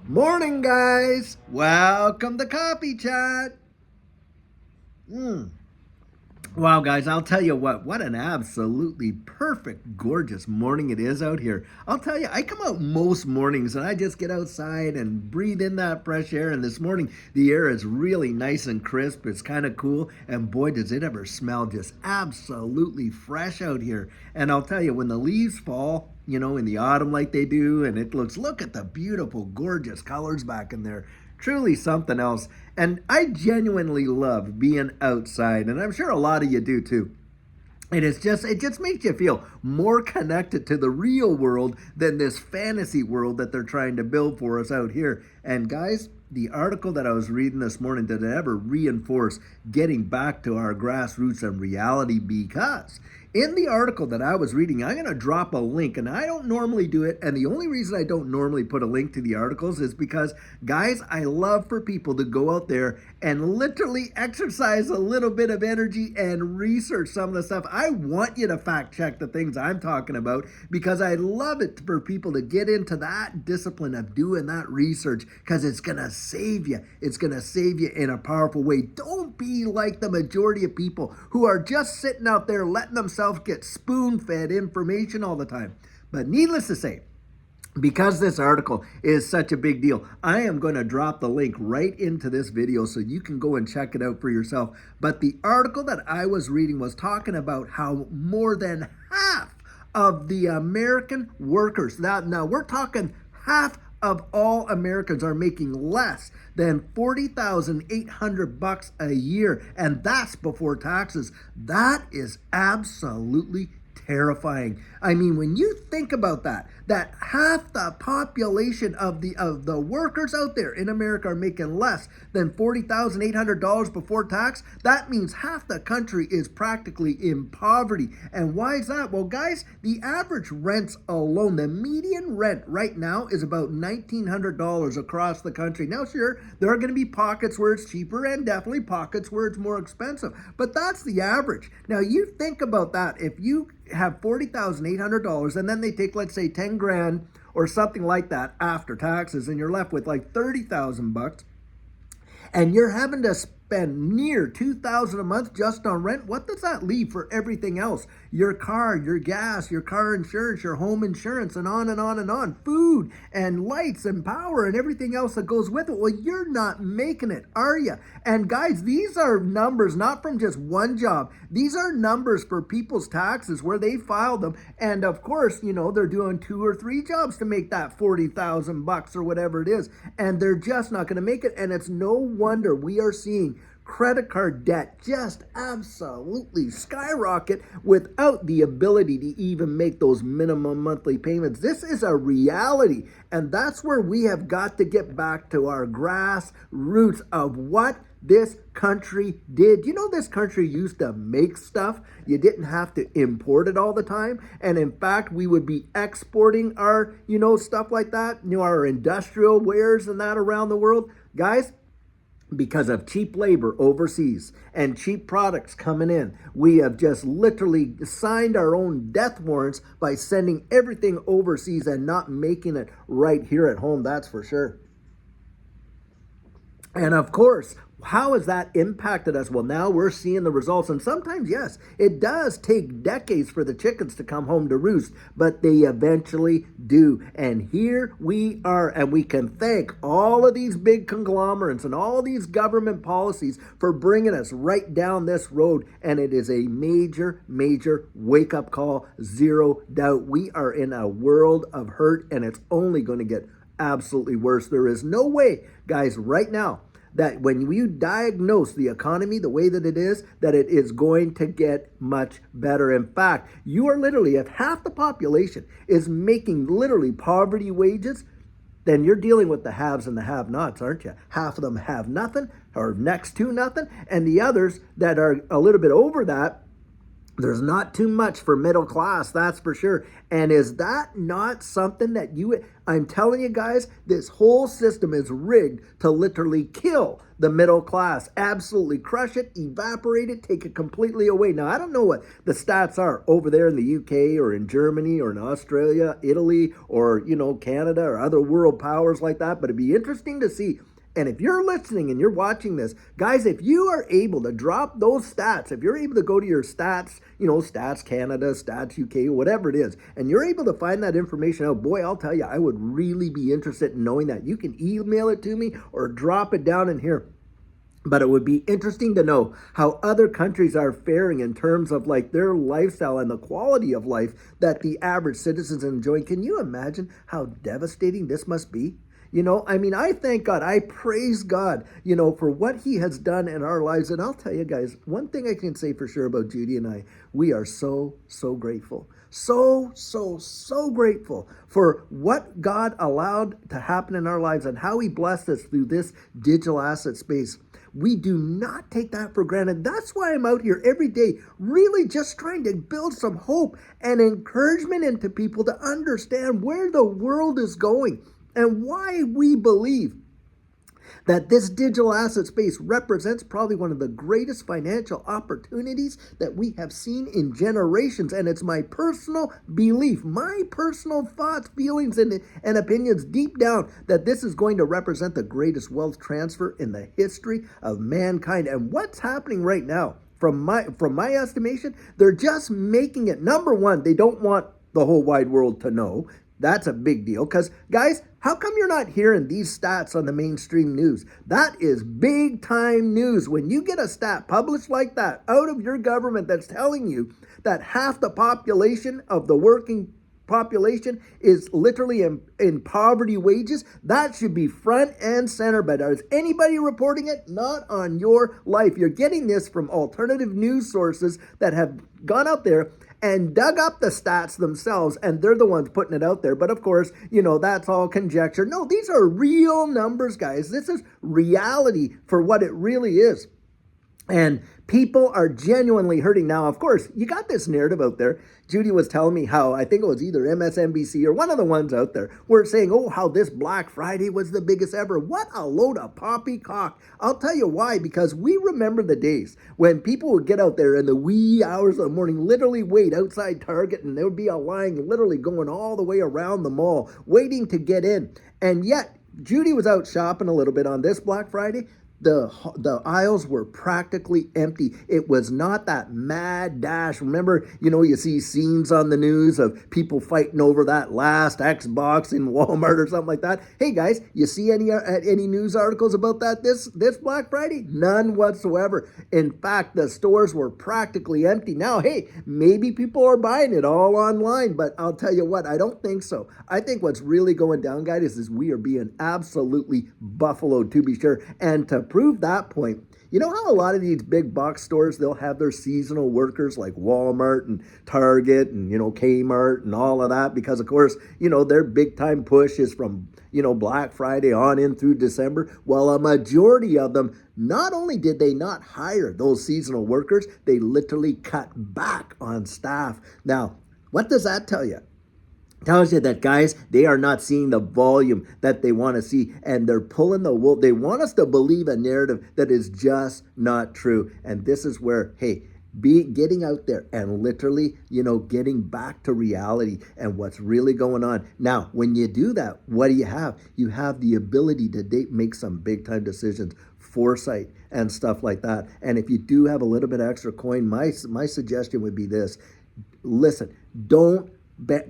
Morning, guys. Welcome to Coffee Chat. Mm. Wow, guys, I'll tell you what an absolutely perfect, gorgeous morning it is out here. I'll tell you, I come out most mornings and I just get outside and breathe in that fresh air. And this morning, the air is really nice and crisp. It's kind of cool. And boy, does it ever smell just absolutely fresh out here. And I'll tell you, when the leaves fall, in the autumn like they do, and look at the beautiful, gorgeous colors back in there. Truly something else. And I genuinely love being outside, and I'm sure a lot of you do too. It just makes you feel more connected to the real world than this fantasy world that they're trying to build for us out here. And guys, the article that I was reading this morning did ever reinforce getting back to our grassroots and reality, because in the article that I was reading, I'm going to drop a link, and I don't normally do it. And the only reason I don't normally put a link to the articles is because, guys, I love for people to go out there and literally exercise a little bit of energy and research some of the stuff. I want you to fact check the things I'm talking about, because I love it for people to get into that discipline of doing that research, because it's going to save you. It's going to save you in a powerful way. Don't be like the majority of people who are just sitting out there letting themselves get spoon-fed information all the time. But needless to say, because this article is such a big deal, I am going to drop the link right into this video so you can go and check it out for yourself. But the article that I was reading was talking about how more than half of the American workers, now we're talking half of all Americans, are making less than $40,800 a year, and that's before taxes. That is absolutely terrifying. I mean, when you think about that half the population of the workers out there in America are making less than $40,800 before tax, that means half the country is practically in poverty. And why is that? Well, guys, the average rents alone, the median rent right now is about $1,900 across the country. Now, sure, there are going to be pockets where it's cheaper and definitely pockets where it's more expensive, but that's the average. Now, you think about that. If you have $40,800 and then they take, let's say, 10 grand or something like that after taxes, and you're left with like 30,000 bucks, and you're having to spend near 2,000 a month just on rent, what does that leave for everything else? Your car, your gas, your car insurance, your home insurance, and on and on and on. Food and lights and power and everything else that goes with it. Well, you're not making it, are you? And guys, these are numbers not from just one job. These are numbers for people's taxes where they filed them. And of course, they're doing 2 or 3 jobs to make that 40,000 bucks or whatever it is. And they're just not going to make it. And it's no wonder we are seeing credit card debt just absolutely skyrocket without the ability to even make those minimum monthly payments. This is a reality, and that's where we have got to get back to our grassroots of what this country did. This country used to make stuff. You didn't have to import it all the time. And in fact, we would be exporting our, stuff like that, our industrial wares and that around the world. Guys, because of cheap labor overseas and cheap products coming in, we have just literally signed our own death warrants by sending everything overseas and not making it right here at home, that's for sure. And of course, how has that impacted us? Well, now we're seeing the results. And sometimes, yes, it does take decades for the chickens to come home to roost, but they eventually do. And here we are, and we can thank all of these big conglomerates and all these government policies for bringing us right down this road. And it is a major, major wake-up call, zero doubt. We are in a world of hurt, and it's only going to get absolutely worse. There is no way, guys, right now, that when you diagnose the economy the way that it is, that it is going to get much better. In fact, you are literally, if half the population is making literally poverty wages, then you're dealing with the haves and the have-nots, aren't you? Half of them have nothing or next to nothing, and the others that are a little bit over that, There's not too much for middle class, that's for sure. And is that not something that I'm telling you guys, this whole system is rigged to literally kill the middle class. Absolutely crush it, evaporate it, take it completely away. Now, I don't know what the stats are over there in the UK or in Germany or in Australia, Italy, or, Canada or other world powers like that, but it'd be interesting to see. And if you're listening and you're watching this, guys, if you are able to drop those stats, if you're able to go to your stats, Stats Canada, Stats UK, whatever it is, and you're able to find that information out, boy, I'll tell you, I would really be interested in knowing that. You can email it to me or drop it down in here. But it would be interesting to know how other countries are faring in terms of like their lifestyle and the quality of life that the average citizens enjoy. Can you imagine how devastating this must be? I thank God, I praise God, for what he has done in our lives. And I'll tell you guys, one thing I can say for sure about Judy and I, we are so, so grateful. So, so, so grateful for what God allowed to happen in our lives and how he blessed us through this digital asset space. We do not take that for granted. That's why I'm out here every day, really just trying to build some hope and encouragement into people to understand where the world is going and why we believe that this digital asset space represents probably one of the greatest financial opportunities that we have seen in generations. And it's my personal belief, my personal thoughts, feelings, and opinions deep down that this is going to represent the greatest wealth transfer in the history of mankind. And what's happening right now, from my estimation, they're just making it, number one, they don't want the whole wide world to know. That's a big deal because, guys, how come you're not hearing these stats on the mainstream news? That is big time news. When you get a stat published like that out of your government that's telling you that half the population of the working population is literally in poverty wages, that should be front and center. But is anybody reporting it? Not on your life. You're getting this from alternative news sources that have gone out there and dug up the stats themselves, and they're the ones putting it out there. But of course, that's all conjecture. No, these are real numbers, guys. This is reality for what it really is. And people are genuinely hurting. Now, of course, you got this narrative out there. Judy was telling me how, I think it was either MSNBC or one of the ones out there, were saying, oh, how this Black Friday was the biggest ever. What a load of poppycock. I'll tell you why, because we remember the days when people would get out there in the wee hours of the morning, literally wait outside Target, and there would be a line literally going all the way around the mall, waiting to get in. And yet, Judy was out shopping a little bit on this Black Friday. The aisles were practically empty. It was not that mad dash. Remember, you see scenes on the news of people fighting over that last Xbox in Walmart or something like that. Hey guys, you see any news articles about that this Black Friday? None whatsoever. In fact, the stores were practically empty. Now, hey, maybe people are buying it all online, but I'll tell you what, I don't think so. I think what's really going down, guys, is we are being absolutely buffaloed, to be sure. And to prove that point, you know how a lot of these big box stores, they'll have their seasonal workers like Walmart and Target and, Kmart and all of that, because of course, their big time push is from, Black Friday on in through December. Well, a majority of them, not only did they not hire those seasonal workers, they literally cut back on staff. Now, what does that tell you? Tells you that, guys, they are not seeing the volume that they want to see, and they're pulling the wool. They want us to believe a narrative that is just not true. And this is where, hey, getting out there and literally, getting back to reality and what's really going on. Now, when you do that, what do you have? You have the ability to make some big time decisions, foresight and stuff like that. And if you do have a little bit of extra coin, my suggestion would be this. Listen, don't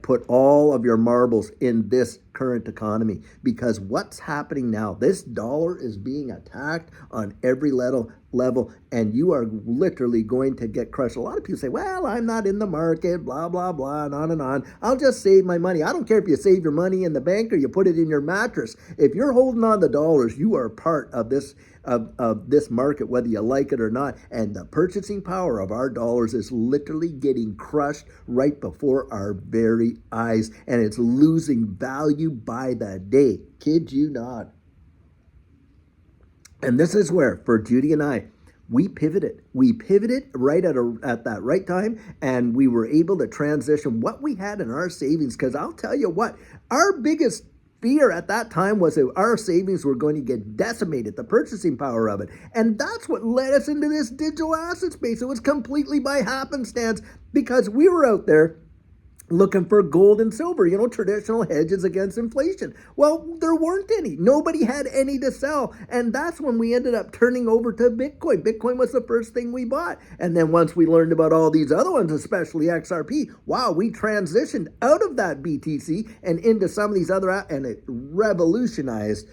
put all of your marbles in this current economy, because what's happening now, this dollar is being attacked on every level, and you are literally going to get crushed. A lot of people say, well, I'm not in the market, blah, blah, blah, and on and on. I'll just save my money. I don't care if you save your money in the bank or you put it in your mattress. If you're holding on the dollars, you are part of this this market, whether you like it or not. And the purchasing power of our dollars is literally getting crushed right before our very eyes, and it's losing value by the day. Kid you not. And this is where, for Judy and I, we pivoted. We pivoted right at that right time, and we were able to transition what we had in our savings. Because I'll tell you what, our biggest fear at that time was that our savings were going to get decimated, the purchasing power of it. And that's what led us into this digital asset space. It was completely by happenstance because we were out there looking for gold and silver, traditional hedges against inflation. Well, there weren't any. Nobody had any to sell. And that's when we ended up turning over to Bitcoin. Bitcoin was the first thing we bought. And then once we learned about all these other ones, especially XRP, wow, we transitioned out of that BTC and into some of these other, and it revolutionized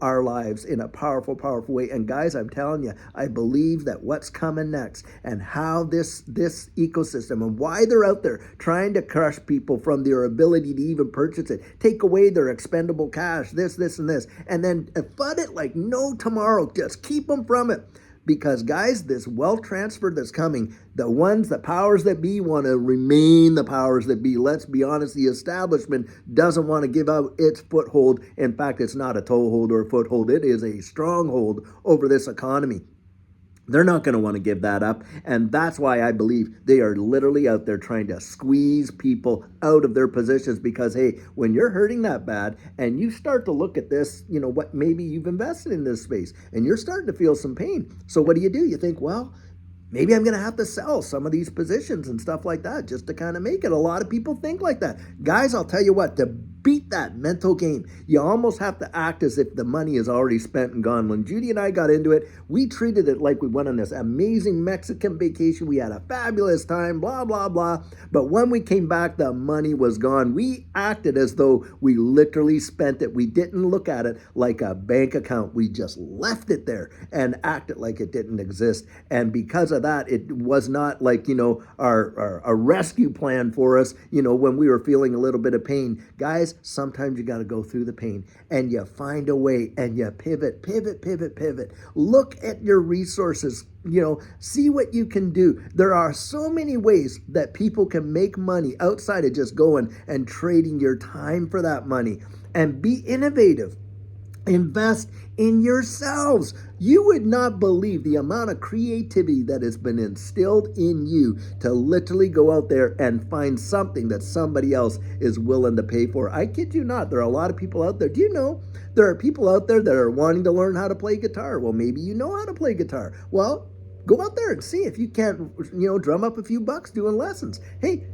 our lives in a powerful, powerful way. And guys, I'm telling you, I believe that what's coming next and how this ecosystem and why they're out there trying to crush people from their ability to even purchase it, take away their expendable cash, this, and this, and then flood it like no tomorrow. Just keep them from it. Because guys, this wealth transfer that's coming, the powers that be want to remain the powers that be. Let's be honest, the establishment doesn't want to give out its foothold. In fact, it's not a toehold or a foothold. It is a stronghold over this economy. They're not going to want to give that up. And that's why I believe they are literally out there trying to squeeze people out of their positions because, hey, when you're hurting that bad and you start to look at this, what maybe you've invested in this space and you're starting to feel some pain. So what do? You think, well, maybe I'm going to have to sell some of these positions and stuff like that just to kind of make it. A lot of people think like that. Guys, I'll tell you what, to beat that mental game, you almost have to act as if the money is already spent and gone. When Judy and I got into it, we treated it like we went on this amazing Mexican vacation. We had a fabulous time, blah, blah, blah. But when we came back, the money was gone. We acted as though we literally spent it. We didn't look at it like a bank account. We just left it there and acted like it didn't exist. And because of that, it was not like, our rescue plan for us, when we were feeling a little bit of pain. Guys, sometimes you got to go through the pain and you find a way and you pivot. Look at your resources, see what you can do. There are so many ways that people can make money outside of just going and trading your time for that money. And be innovative. Invest in yourselves. You would not believe the amount of creativity that has been instilled in you to literally go out there and find something that somebody else is willing to pay for. I kid you not. There are a lot of people out there. Do you know there are people out there that are wanting to learn how to play guitar? Well, maybe you know how to play guitar. Well, go out there and see if you can't, drum up a few bucks doing lessons. Hey,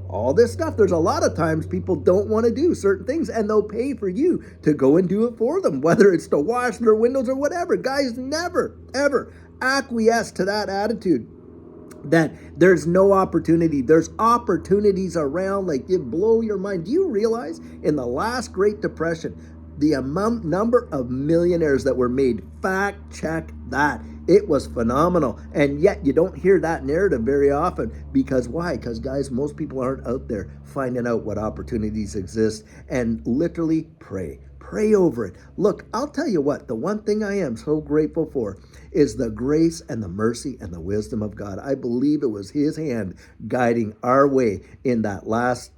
all this stuff. There's a lot of times people don't want to do certain things and they'll pay for you to go and do it for them, whether it's to wash their windows or whatever. Guys, never, ever acquiesce to that attitude that there's no opportunity. There's opportunities around like you blow your mind. Do you realize in the last Great Depression, the number of millionaires that were made? Fact check that. It was phenomenal. And yet you don't hear that narrative very often. Because why? Because guys, most people aren't out there finding out what opportunities exist. And literally pray over it. Look, I'll tell you what, the one thing I am so grateful for is the grace and the mercy and the wisdom of God. I believe it was his hand guiding our way in that last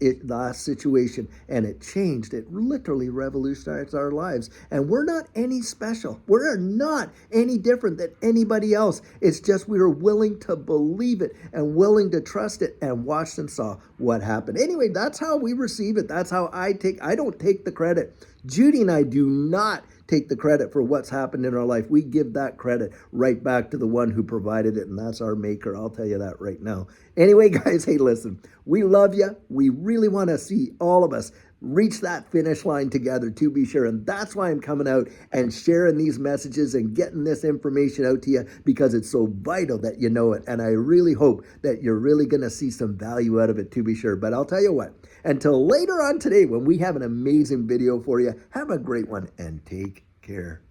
situation, and it changed. It literally revolutionized our lives. And we're not any special. We're not any different than anybody else. It's just we were willing to believe it and willing to trust it and watched and saw what happened. Anyway, that's how we receive it. That's how I don't take the credit. Judy and I do not take the credit for what's happened in our life. We give that credit right back to the one who provided it, and that's our maker. I'll tell you that right now. Anyway, guys, hey, listen, we love you. We really want to see all of us reach that finish line together, to be sure. And that's why I'm coming out and sharing these messages and getting this information out to you, because it's so vital that you know it. And I really hope that you're really going to see some value out of it, to be sure. But I'll tell you what, until later on today, when we have an amazing video for you, have a great one and take care.